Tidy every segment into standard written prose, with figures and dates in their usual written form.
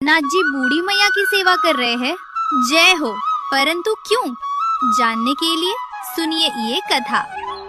नाथ जी बूढ़ी मैया की सेवा कर रहे हैं। जय हो। परंतु क्यों? जानने के लिए सुनिए ये कथा।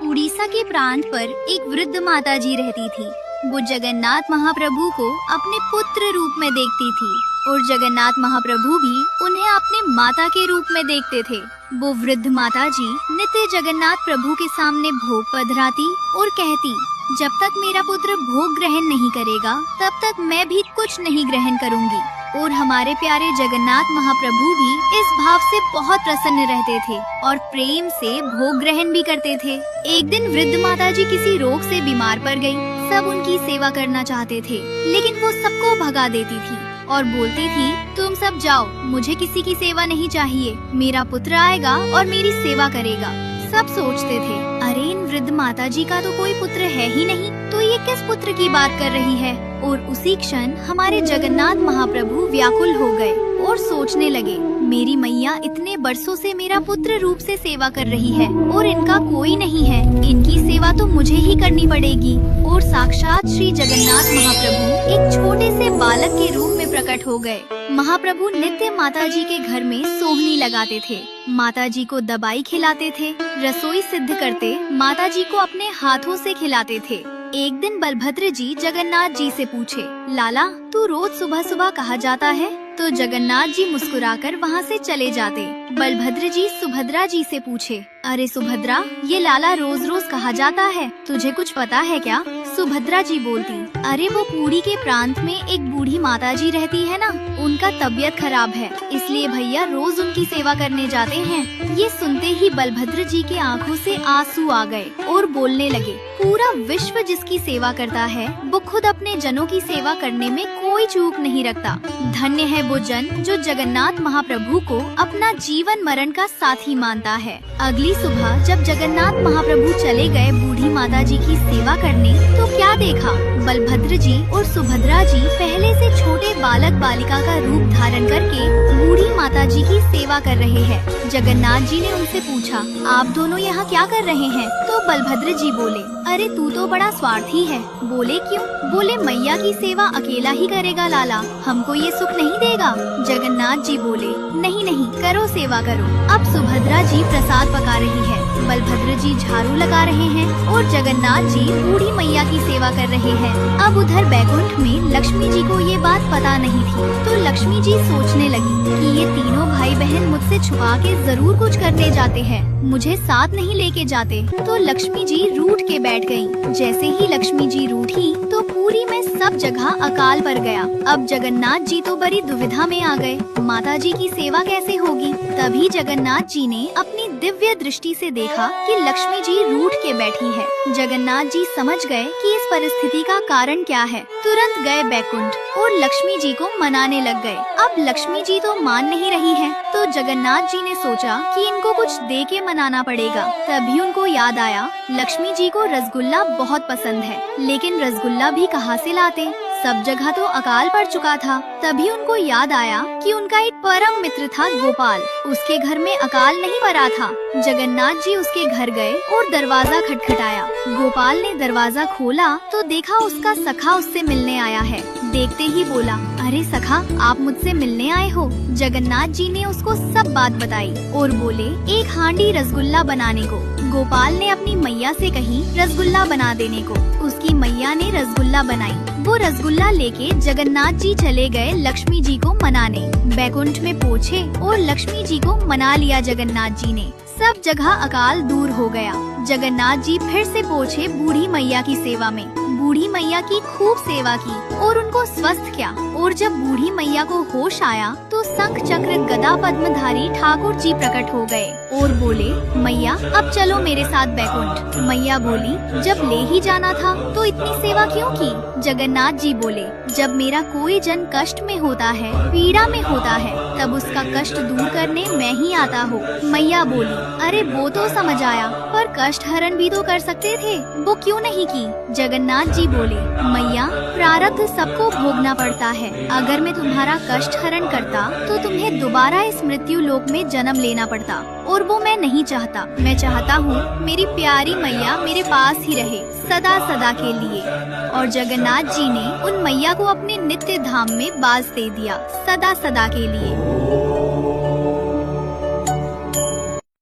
उड़ीसा के प्रांत पर एक वृद्ध माता जी रहती थी। वो जगन्नाथ महाप्रभु को अपने पुत्र रूप में देखती थी और जगन्नाथ महाप्रभु भी उन्हें अपने माता के रूप में देखते थे। वो वृद्ध माता जी नित्य जगन्नाथ प्रभु के सामने भोग पधराती और कहती, जब तक मेरा पुत्र भोग ग्रहण नहीं करेगा तब तक मैं भी कुछ नहीं ग्रहण करूंगी। और हमारे प्यारे जगन्नाथ महाप्रभु भी इस भाव से बहुत प्रसन्न रहते थे और प्रेम से भोग ग्रहण भी करते थे। एक दिन वृद्ध माता जी किसी रोग से बीमार पड़ गई। सब उनकी सेवा करना चाहते थे, लेकिन वो सबको भगा देती थी और बोलती थी, तुम सब जाओ, मुझे किसी की सेवा नहीं चाहिए। मेरा पुत्र आएगा और मेरी सेवा करेगा। सब सोचते थे, अरे इन वृद्ध माता जी का तो कोई पुत्र है ही नहीं, तो ये किस पुत्र की बात कर रही है। और उसी क्षण हमारे जगन्नाथ महाप्रभु व्याकुल हो गए और सोचने लगे, मेरी मैया इतने बरसों से मेरा पुत्र रूप से सेवा कर रही है और इनका कोई नहीं है, इनकी सेवा तो मुझे ही करनी पड़ेगी। और साक्षात श्री जगन्नाथ महाप्रभु एक छोटे से बालक के रूप में प्रकट हो गए। महाप्रभु नित्य माता जी के घर में सोहनी लगाते थे, माता जी को दवाई खिलाते थे, रसोई सिद्ध करते माता जी को अपने हाथों से खिलाते थे। एक दिन बलभद्र जी जगन्नाथ जी से पूछे, लाला तू रोज सुबह सुबह कहाँ जाता है? तो जगन्नाथ जी मुस्कुराकर वहाँ से चले जाते। बलभद्र जी सुभद्रा जी से पूछे, अरे सुभद्रा, ये लाला रोज रोज कहाँ जाता है, तुझे कुछ पता है क्या? सुभद्रा जी बोलती, अरे वो पुरी के प्रांत में एक बूढ़ी माता जी रहती है ना, उनका तबीयत खराब है, इसलिए भैया रोज उनकी सेवा करने जाते हैं। ये सुनते ही बलभद्र जी के आंखों से आंसू आ गए और बोलने लगे, पूरा विश्व जिसकी सेवा करता है वो खुद अपने जनों की सेवा करने में कोई चूक नहीं रखता। धन्य है वो जन जो जगन्नाथ महाप्रभु को अपना जीवन मरण का साथी मानता है। अगली सुबह जब जगन्नाथ महाप्रभु चले गए बूढ़ी माता जी की सेवा करने, तो क्या देखा, बलभद्र जी और सुभद्रा जी पहले से छोटे बालक बालिका का रूप धारण करके बूढ़ी माता जी की सेवा कर रहे हैं। जगन्नाथ जी ने उनसे पूछा, आप दोनों यहाँ क्या कर रहे हैं? तो बलभद्र जी बोले, अरे तू तो बड़ा स्वार्थी है। बोले क्यों? बोले मैया की सेवा अकेला ही करेगा लाला, हमको ये सुख नहीं देगा। जगन्नाथ जी बोले, नहीं नहीं, करो सेवा करो। अब सुभद्रा जी प्रसाद पका रही है, बलभद्र जी झाड़ू लगा रहे हैं और जगन्नाथ जी बूढ़ी मैया की सेवा कर रहे हैं। अब उधर बैकुंठ में लक्ष्मी जी को ये बात पता नहीं थी, तो लक्ष्मी जी सोचने लगी कि ये तीनों भाई बहन मुझसे छुपा के जरूर कुछ करने जाते हैं, मुझे साथ नहीं लेके जाते। तो लक्ष्मी जी रूठ के बैठ गयी। जैसे ही लक्ष्मी जी रूठी तो पुरी में सब जगह अकाल पड़ गया। अब जगन्नाथ जी तो बड़ी दुविधा में आ गए, माता जी की सेवा कैसे होगी। तभी जगन्नाथ जी ने अपनी दिव्य दृष्टि से देखा कि लक्ष्मी जी रूठ के बैठी है। जगन्नाथ जी समझ गए कि इस परिस्थिति का कारण क्या है। तुरंत गए बैकुंठ और लक्ष्मी जी को मनाने लग गए। अब लक्ष्मी जी तो मान नहीं रही है, तो जगन्नाथ जी ने सोचा कि इनको कुछ दे के मनाना पड़ेगा। तभी उनको याद आया, लक्ष्मी जी को रसगुल्ला बहुत पसंद है, लेकिन रसगुल्ला भी कहाँ से लाते, सब जगह तो अकाल पड़ चुका था। तभी उनको याद आया कि उनका एक परम मित्र था गोपाल, उसके घर में अकाल नहीं पड़ा था। जगन्नाथ जी उसके घर गए और दरवाजा खटखटाया। गोपाल ने दरवाजा खोला तो देखा उसका सखा उससे मिलने आया है। देखते ही बोला, अरे सखा, आप मुझसे मिलने आए हो? जगन्नाथ जी ने उसको सब बात बताई और बोले, एक हांडी रसगुल्ला बनाने को। गोपाल ने अपनी मैया से कही रसगुल्ला बना देने को। उसकी मैया ने रसगुल्ला बनाई। वो रसगुल्ला लेके जगन्नाथ जी चले गए लक्ष्मी जी को मनाने। बैकुंठ में पहुँचे और लक्ष्मी जी को मना लिया जगन्नाथ जी ने। सब जगह अकाल दूर हो गया। जगन्नाथ जी फिर से पहुँचे बूढ़ी मैया की सेवा में। बूढ़ी मैया की खूब सेवा की और उनको स्वस्थ किया। और जब बूढ़ी मैया को होश आया तो शंख चक्र गदा पद्मधारी ठाकुर जी प्रकट हो गए और बोले, मैया अब चलो मेरे साथ बैकुंठ। मैया बोली, जब ले ही जाना था तो इतनी सेवा क्यों की? जगन्नाथ जी बोले, जब मेरा कोई जन कष्ट में होता है, पीड़ा में होता है, तब उसका कष्ट दूर करने मैं ही आता हूँ। मैया बोली, अरे वो तो समझ आया, पर कष्ट हरण भी तो कर सकते थे, वो क्यों नहीं की? जगन्नाथ जी बोले, मैया प्रारब्ध सबको भोगना पड़ता है। अगर मैं तुम्हारा कष्ट हरण करता तो तुम्हें दोबारा इस मृत्यु लोक में जन्म लेना पड़ता, और वो मैं नहीं चाहता। मैं चाहता हूँ मेरी प्यारी मैया मेरे पास ही रहे सदा सदा के लिए। और जगन्नाथ जी ने उन मैया को अपने नित्य धाम में बास दे दिया सदा सदा के लिए।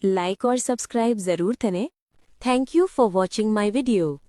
लाइक और सब्सक्राइब जरूर करें। Thank you for watching my video.